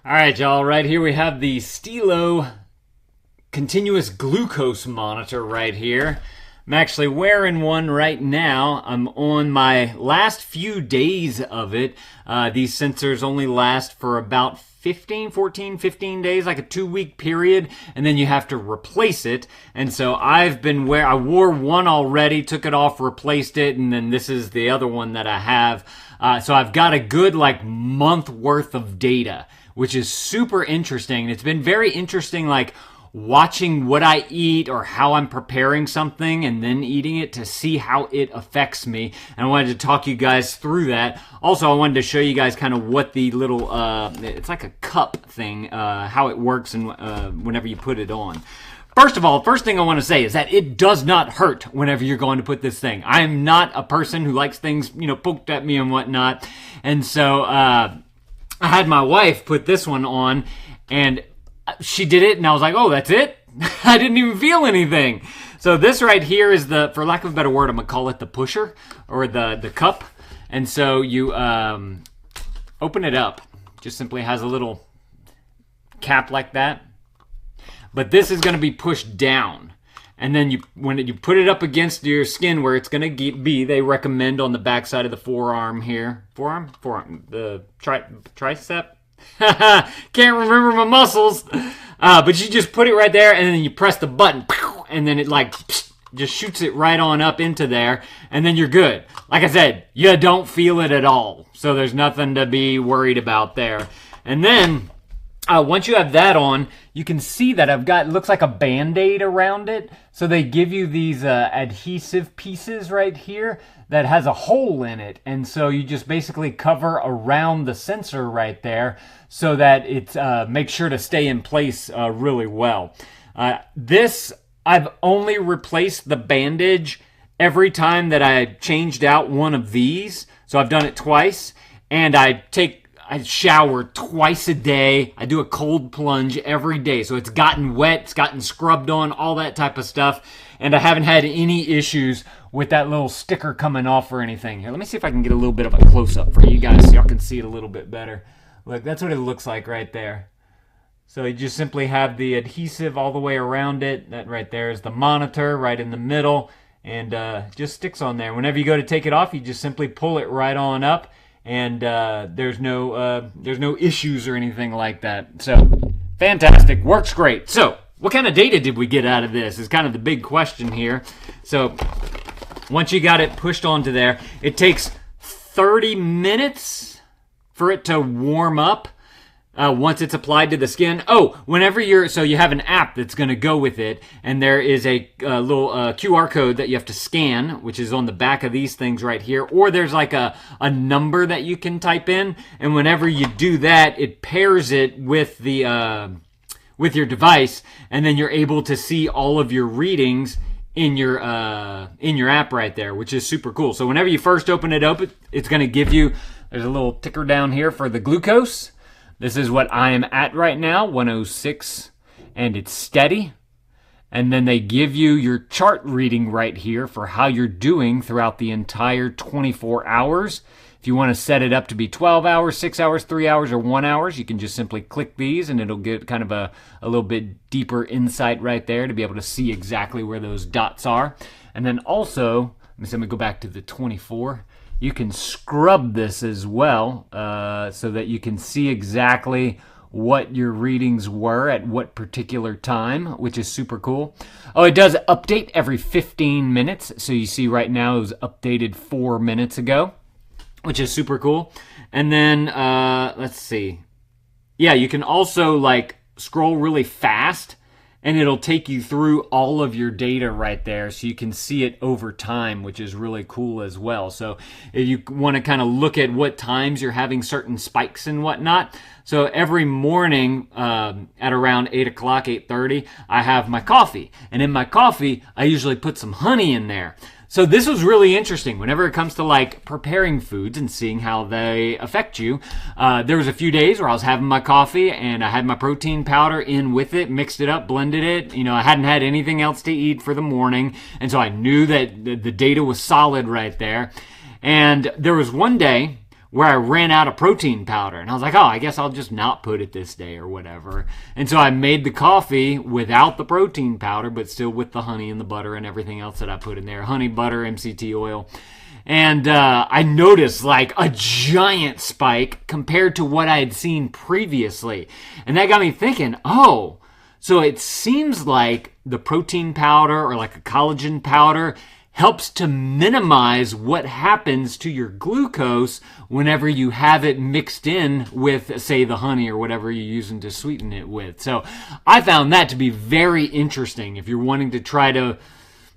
All right, y'all. Right here we have the Stillo continuous glucose monitor right here. I'm actually wearing one right now. I'm on my last few days of it. These sensors only last for about 15 days, like a 2-week period, and then you have to replace it. And so I wore one already, took it off, replaced it, and then this is the other one that I have. So I've got a good month worth of data, which is super interesting. It's been very interesting, watching what I eat or how I'm preparing something and then eating it to see how it affects me. And I wanted to talk you guys through that. Also, I wanted to show you guys kind of what the little, it's like a cup thing, how it works and whenever you put it on. First of all, first thing I want to say is that it does not hurt whenever you're going to put this thing. I am not a person who likes things, poked at me and whatnot. And so, I had my wife put this one on, and she did it, and I was like, oh, that's it? I didn't even feel anything. So this right here is for lack of a better word, I'm going to call it the pusher, or the cup. And so you open it up. Just simply has a little cap like that. But this is going to be pushed down. And then when you put it up against your skin where it's going to be, they recommend on the backside of the forearm here. Forearm? The tricep? Can't remember my muscles. But you just put it right there, and then you press the button, and then it just shoots it right on up into there, and then you're good. Like I said, you don't feel it at all. So there's nothing to be worried about there. And then once you have that on, you can see that it looks like a Band-Aid around it. So they give you these adhesive pieces right here that has a hole in it. And so you just basically cover around the sensor right there so that it makes sure to stay in place really well. I've only replaced the bandage every time that I changed out one of these. So I've done it twice, and I shower twice a day. I do a cold plunge every day. So it's gotten wet, it's gotten scrubbed on, all that type of stuff. And I haven't had any issues with that little sticker coming off or anything. Here, let me see if I can get a little bit of a close-up for you guys so y'all can see it a little bit better. Look, that's what it looks like right there. So you just simply have the adhesive all the way around it. That right there is the monitor right in the middle, and just sticks on there. Whenever you go to take it off, you just simply pull it right on up, and there's no issues or anything like that. So fantastic, works great. So what kind of data did we get out of this is kind of the big question here. So once you got it pushed onto there, it takes 30 minutes for it to warm up. Once it's applied to the skin. So you have an app that's going to go with it, and there is a little QR code that you have to scan, which is on the back of these things right here, or there's like a number that you can type in, and whenever you do that, it pairs it with with your device, and then you're able to see all of your readings in your app right there, which is super cool. So whenever you first open it up, it's going to give you, there's a little ticker down here for the glucose. This is what I am at right now, 106, and it's steady. And then they give you your chart reading right here for how you're doing throughout the entire 24 hours. If you want to set it up to be 12 hours, 6 hours, 3 hours, or 1 hour, you can just simply click these, and it'll get kind of a little bit deeper insight right there to be able to see exactly where those dots are. And then also, let me go back to the 24. You can scrub this as well so that you can see exactly what your readings were at what particular time, which is super cool. Oh, it does update every 15 minutes. So you see right now it was updated 4 minutes ago, which is super cool. And then, let's see. Yeah, you can also scroll really fast, and it'll take you through all of your data right there so you can see it over time, which is really cool as well. So if you want to kind of look at what times you're having certain spikes and whatnot. So every morning at around 8 o'clock, 8:30, I have my coffee. And in my coffee, I usually put some honey in there. So this was really interesting whenever it comes to preparing foods and seeing how they affect you. There was a few days where I was having my coffee and I had my protein powder in with it, mixed it up, blended it. I hadn't had anything else to eat for the morning. And so I knew that the data was solid right there. And there was one day where I ran out of protein powder. And I was like, oh, I guess I'll just not put it this day or whatever. And so I made the coffee without the protein powder, but still with the honey and the butter and everything else that I put in there. Honey, butter, MCT oil. And I noticed like a giant spike compared to what I had seen previously. And that got me thinking, oh, so it seems like the protein powder or like a collagen powder helps to minimize what happens to your glucose whenever you have it mixed in with, say, the honey or whatever you're using to sweeten it with. So I found that to be very interesting if you're wanting to try to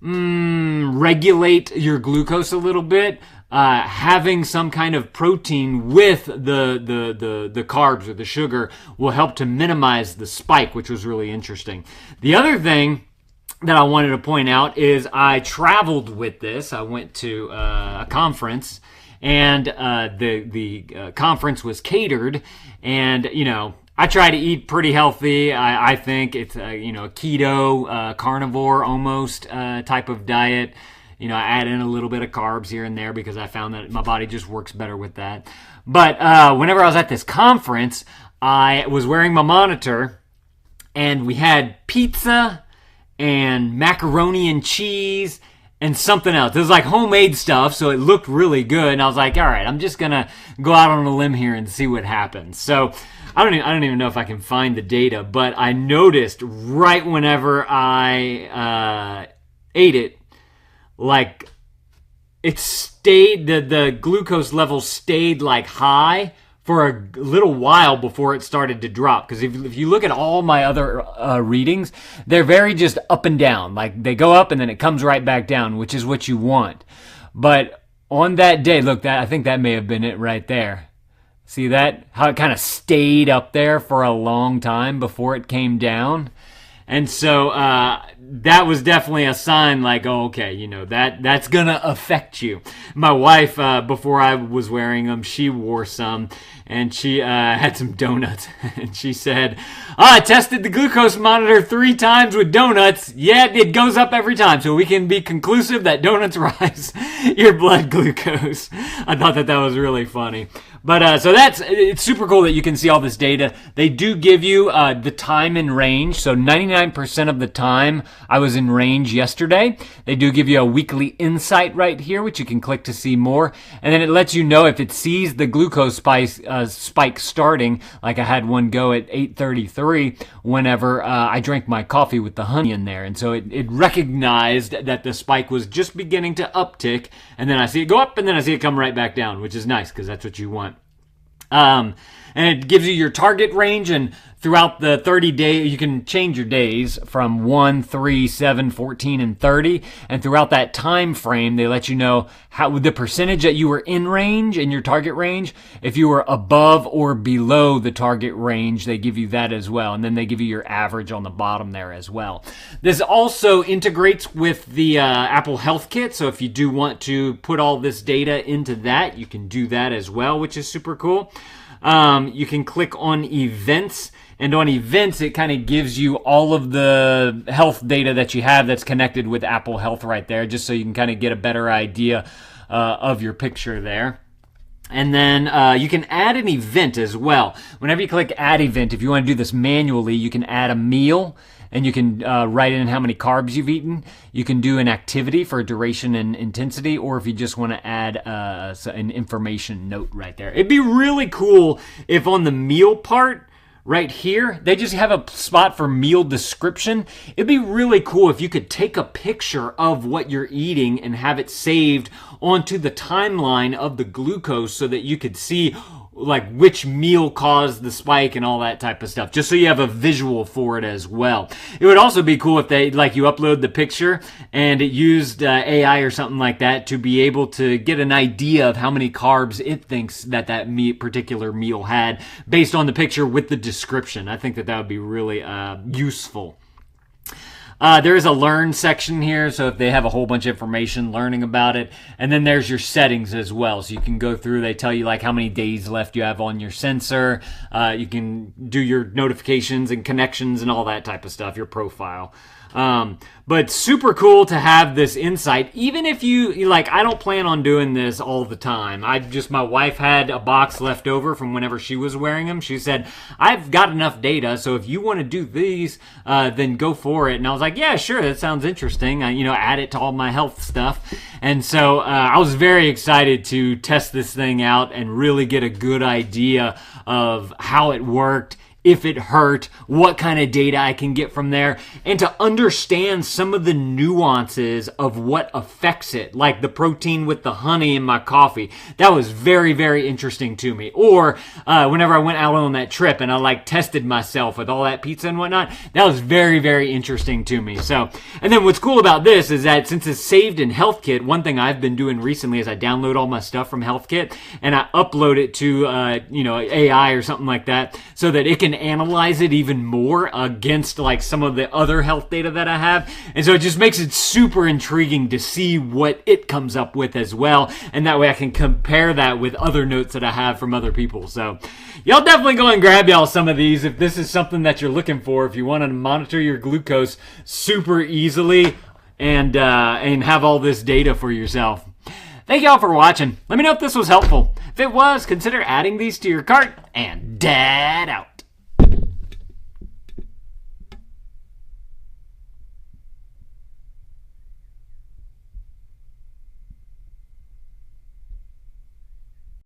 regulate your glucose a little bit. Having some kind of protein with the carbs or the sugar will help to minimize the spike, which was really interesting. The other thing that I wanted to point out is I traveled with this. I went to a conference, and the conference was catered, and I try to eat pretty healthy. I think it's a keto, carnivore almost type of diet. I add in a little bit of carbs here and there because I found that my body just works better with that. But whenever I was at this conference, I was wearing my monitor, and we had pizza and macaroni and cheese and something else. It was like homemade stuff, so it looked really good. And I was like, all right, I'm just going to go out on a limb here and see what happens. So I don't even know if I can find the data, but I noticed right whenever I ate it, like it stayed, the glucose level stayed like high for a little while before it started to drop. Because if you look at all my other readings, they're very just up and down. Like they go up and then it comes right back down, which is what you want. But on that day, look, I think that may have been it right there. See that? How it kind of stayed up there for a long time before it came down. And so that was definitely a sign like, oh, okay, that's going to affect you. My wife, before I was wearing them, she wore some, and she had some donuts. And she said, I tested the glucose monitor 3 times with donuts, yet it goes up every time. So we can be conclusive that donuts rise your blood glucose. I thought that was really funny. But so it's super cool that you can see all this data. They do give you the time in range. So 99% of the time I was in range yesterday. They do give you a weekly insight right here, which you can click to see more. And then it lets you know if it sees the glucose spike starting, like I had one go at 8:33 whenever I drank my coffee with the honey in there. And so it recognized that the spike was just beginning to uptick. And then I see it go up, and then I see it come right back down, which is nice because that's what you want. And it gives you your target range, and throughout the 30 days, you can change your days from 1, 3, 7, 14, and 30. And throughout that time frame, they let you know how the percentage that you were in range, in your target range. If you were above or below the target range, they give you that as well. And then they give you your average on the bottom there as well. This also integrates with the Apple Health Kit. So if you do want to put all this data into that, you can do that as well, which is super cool. You can click on events, and on events it kind of gives you all of the health data that you have that's connected with Apple Health right there, just so you can kind of get a better idea of your picture there. And then you can add an event as well. Whenever you click add event, if you want to do this manually, you can add a meal, and you can write in how many carbs you've eaten. You can do an activity for duration and intensity, or if you just want to add an information note right there. It'd be really cool if on the meal part right here, they just have a spot for meal description. It'd be really cool if you could take a picture of what you're eating and have it saved onto the timeline of the glucose so that you could see like which meal caused the spike and all that type of stuff, just so you have a visual for it as well. It would also be cool if they, like, you upload the picture and it used AI or something like that to be able to get an idea of how many carbs it thinks that particular meal had based on the picture with the description. I think that would be really useful. There is a learn section here, so if they have a whole bunch of information learning about it. And then there's your settings as well. So you can go through, they tell you like how many days left you have on your sensor. You can do your notifications and connections and all that type of stuff, your profile. But super cool to have this insight, even if you like, I don't plan on doing this all the time. My wife had a box left over from whenever she was wearing them. She said, I've got enough data, so if you want to do these, then go for it. And I was like, yeah, sure, that sounds interesting. Add it to all my health stuff. And so I was very excited to test this thing out and really get a good idea of how it worked, if it hurt, what kind of data I can get from there, and to understand some of the nuances of what affects it, like the protein with the honey in my coffee. That was very, very interesting to me. Or whenever I went out on that trip and I tested myself with all that pizza and whatnot, that was very, very interesting to me. So, and then what's cool about this is that since it's saved in HealthKit, one thing I've been doing recently is I download all my stuff from HealthKit and I upload it to AI or something like that, so that it can analyze it even more against some of the other health data that I have. And so it just makes it super intriguing to see what it comes up with as well. And that way I can compare that with other notes that I have from other people. So y'all definitely go and grab y'all some of these if this is something that you're looking for, if you want to monitor your glucose super easily and have all this data for yourself. Thank y'all for watching. Let me know if this was helpful. If it was, consider adding these to your cart, and dad out.